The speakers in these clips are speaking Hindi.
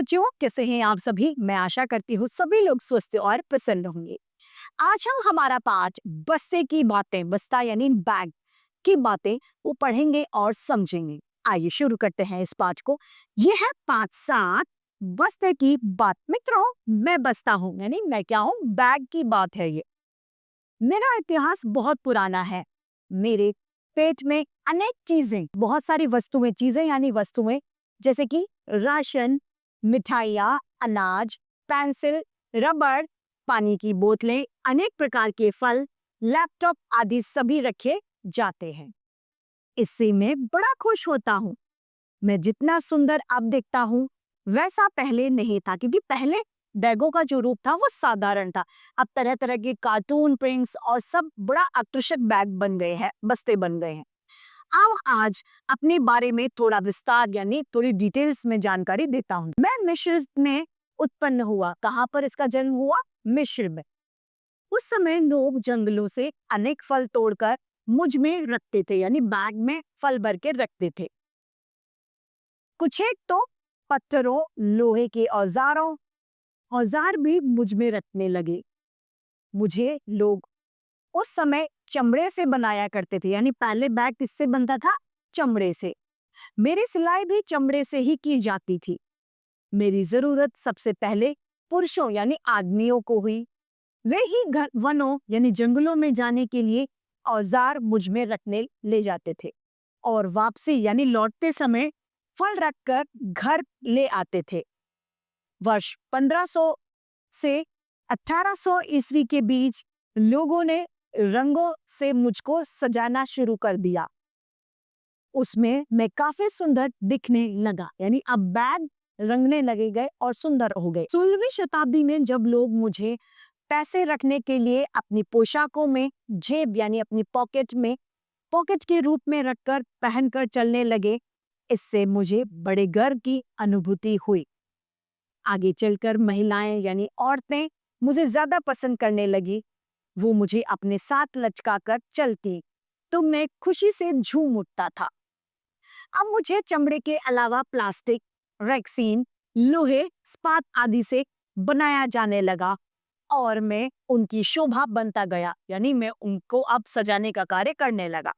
बच्चों, कैसे हैं आप सभी? मैं आशा करती हूँ सभी लोग स्वस्थ और प्रसन्न होंगे। आज हम हमारा पाठ बस्ते की बातें, बस्ता यानी बैग की बातें वो पढ़ेंगे और समझेंगे। आइए शुरू करते हैं इस पाठ को। ये है पाठ 7, बस्ते की बात। मित्रों, मैं बस्ता हूँ, यानी मैं क्या हूँ? बैग की बात है ये। मेरा इतिहास बहुत पुराना है। मेरे पेट में अनेक चीजें, बहुत सारी वस्तुएं, चीजें यानी वस्तुएं, जैसे कि राशन, मिठाइयाँ, अनाज, पेंसिल, रबड़, पानी की बोतलें, अनेक प्रकार के फल, लैपटॉप आदि सभी रखे जाते हैं। इससे मैं बड़ा खुश होता हूँ। मैं जितना सुंदर अब दिखता हूँ वैसा पहले नहीं था, क्योंकि पहले बैगों का जो रूप था वो साधारण था। अब तरह तरह के कार्टून प्रिंट्स और सब बड़ा आकर्षक बैग बन गए हैं, बस्ते बन गए हैं। आओ आज अपने बारे में थोड़ा विस्तार यानी थोड़ी डिटेल्स में जानकारी देता हूँ। मैं मिस्र में उत्पन्न हुआ। कहाँ पर इसका जन्म हुआ? मिस्र में। उस समय लोग जंगलों से अनेक फल तोड़कर मुझ में रखते थे, यानी बैग में फल भर के रखते थे। कुछ एक तो पत्थरों, लोहे के औजार भी मुझ में रखने लगे। मुझे लोग उस समय चमड़े से बनाया करते थे, यानी पहले बैग किससे बनता था? चमड़े से। मेरी सिलाई भी चमड़े से ही की जाती थी। मेरी जरूरत सबसे पहले पुरुषों यानी आदमियों को हुई। वे ही घर वनों यानी जंगलों में जाने के लिए औजार मुझ में रखने ले जाते थे और वापसी यानी लौटते समय फल रखकर घर ले आते थे। वर्ष 1500 से 1800 ईस्वी के बीच लोगों ने रंगों से मुझको सजाना शुरू कर दिया। उसमें मैं काफी सुंदर दिखने लगा, यानी अब बैग रंगने लगे गए और सुंदर हो गए। 16वीं शताब्दी में जब लोग मुझे पैसे रखने के लिए अपनी पोशाकों में जेब यानी अपनी पॉकेट के रूप में रखकर पहनकर चलने लगे, इससे मुझे बड़े गर्व की अनुभूति हुई। आगे चलकर महिलाएं यानी औरतें मुझे ज्यादा पसंद करने लगी। वो मुझे अपने साथ लचकाकर चलती तो मैं खुशी से झूम उठता था। अब मुझे चमड़े के अलावा प्लास्टिक, रेक्सीन, लोहे, इस्पात आदि से बनाया जाने लगा और मैं उनकी शोभा बनता गया, यानी मैं उनको अब सजाने का कार्य करने लगा।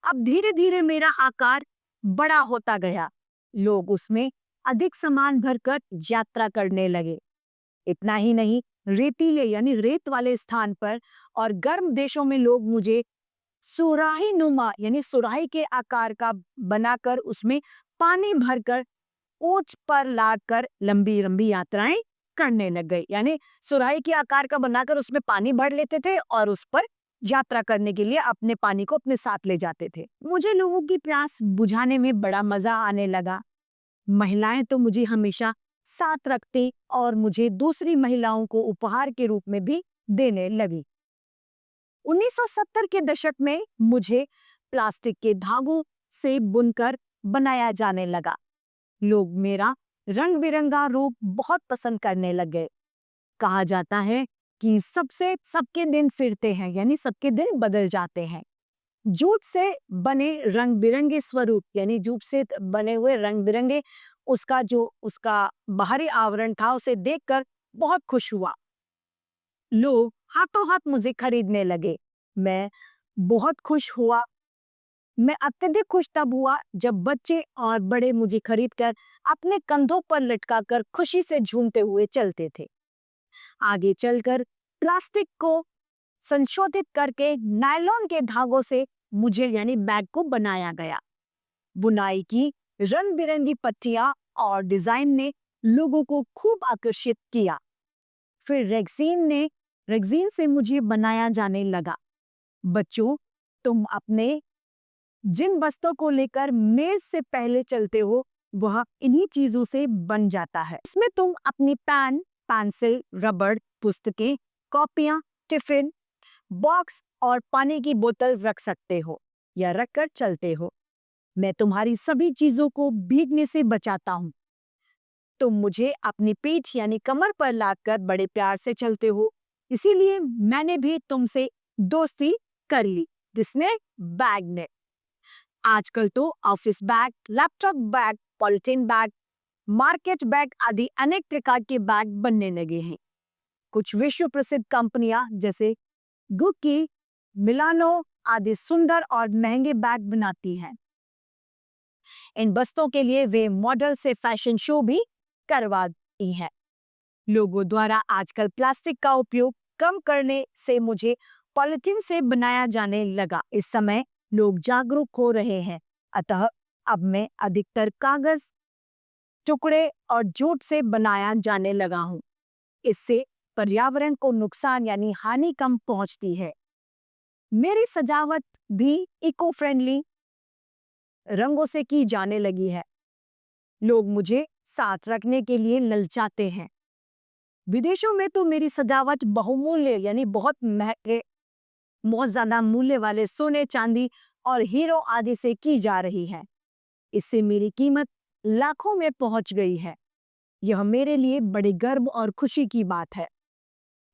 अब धीरे धीरे मेरा आकार बड़ा होता गया। लोग उसमें अधिक सामान भरकर यात्रा करने लगे। इतना ही नहीं, रेतीले यानी रेत वाले स्थान पर और गर्म देशों में लोग मुझे सुराही नुमा यानी सुराही के आकार का बनाकर उसमें पानी भरकर ऊंच पर लाकर लंबी लंबी यात्राएं करने लग गए। यानी सुराही के आकार का बनाकर उसमें पानी भर लेते थे और उस पर यात्रा करने के लिए अपने पानी को अपने साथ ले जाते थे। मुझे लोगों की प्यास बुझाने में बड़ा मजा आने लगा। महिलाएं तो मुझे हमेशा साथ रखती और मुझे दूसरी महिलाओं को उपहार के रूप में भी देने लगी। 1970 के दशक में मुझे प्लास्टिक के धागों से बुनकर बनाया जाने लगा। लोग मेरा रंग बिरंगा रूप बहुत पसंद करने लग गए। कहा जाता है कि सबसे सबके दिन फिरते हैं, यानी सबके दिन बदल जाते हैं। जूट से बने रंग बिरंगे स्वरूप यानी जूट से बने हुए रंग बिरंगे उसका बाहरी आवरण था, उसे देखकर बहुत खुश हुआ। लोग हाथों हाथ मुझे खरीदने लगे। मैं बहुत खुश हुआ। मैं अत्यधिक खुश तब हुआ जब बच्चे और बड़े मुझे खरीदकर अपने कंधों पर लटकाकर खुशी से झूमते हुए चलते थे। आगे चलकर प्लास्टिक को संशोधित करके नायलॉन के धागों से मुझे यानी बैग को बनाया गया। बुनाई की रंग बिरंगी पट्टियां और डिजाइन ने लोगों को खूब आकर्षित किया। फिर रेक्सीन से मुझे बनाया जाने लगा। बच्चों, तुम अपने जिन बस्तों को लेकर मेज से पहले चलते हो वह इन्हीं चीजों से बन जाता है। इसमें तुम अपनी पेन, पेंसिल, रबड़, पुस्तकें, कॉपियां, टिफिन बॉक्स और पानी की बोतल रख सकते हो या रखकर चलते हो। मैं तुम्हारी सभी चीजों को भीगने से बचाता हूँ। तुम मुझे अपनी पीठ यानी कमर पर लादकर बड़े प्यार से चलते हो, इसीलिए मैंने भी तुमसे दोस्ती कर ली। जिसने? बैग ने। आजकल तो office bag, laptop bag, polythene bag market bag आदि अनेक प्रकार के बैग बनने लगे हैं। कुछ विश्व प्रसिद्ध कंपनियां जैसे गुक्की, मिलानो आदि सुंदर और महंगे बैग बनाती हैं। इन बस्तों के लिए वे मॉडल से फैशन शो भी करवाती हैं। लोगों द्वारा आजकल प्लास्टिक का उपयोग कम करने से मुझे पॉलिथीन से बनाया जाने लगा। इस समय लोग जागरूक हो रहे हैं, अतः अब मैं अधिकतर कागज, टुकड़े और जूट से बनाया जाने लगा हूँ। इससे पर्यावरण को नुकसान यानी हानि कम पहुंचती है। मेरी सजावट भी इको फ्रेंडली रंगों से की जाने लगी है। लोग मुझे साथ रखने के लिए ललचाते हैं। विदेशों में तो मेरी सजावट बहुमूल्य यानी बहुत महंगे, बहुत ज्यादा मूल्य वाले सोने, चांदी और हीरो आदि से की जा रही है। इससे मेरी कीमत लाखों में पहुंच गई है। यह मेरे लिए बड़े गर्व और खुशी की बात है।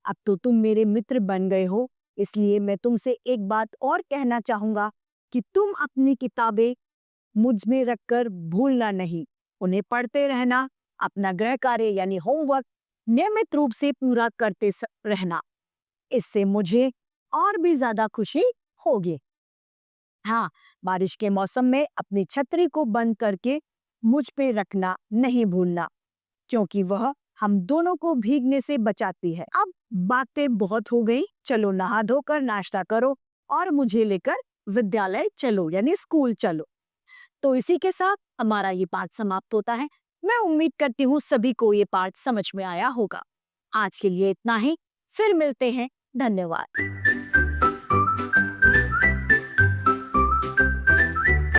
अब तो तुम मेरे मित्र बन गए हो, इसलिए मैं तुमसे एक बात और कहना चाहूंगा कि तुम अपनी किताबें मुझ में रखकर भूलना नहीं। उन्हें पढ़ते रहना, अपना गृह कार्य यानी होमवर्क नियमित रूप से पूरा करते रहना। इससे मुझे और भी ज्यादा खुशी होगी। हाँ, बारिश के मौसम में अपनी छतरी को बंद करके मुझ पे रखना नहीं भूलना, क्योंकि वह हम दोनों को भीगने से बचाती है। अब बातें बहुत हो गई, चलो नहा धोकर नाश्ता करो और मुझे लेकर विद्यालय चलो यानी स्कूल चलो। तो इसी के साथ हमारा ये पाठ समाप्त होता है। मैं उम्मीद करती हूँ सभी को ये पाठ समझ में आया होगा। आज के लिए इतना ही, फिर मिलते हैं। धन्यवाद।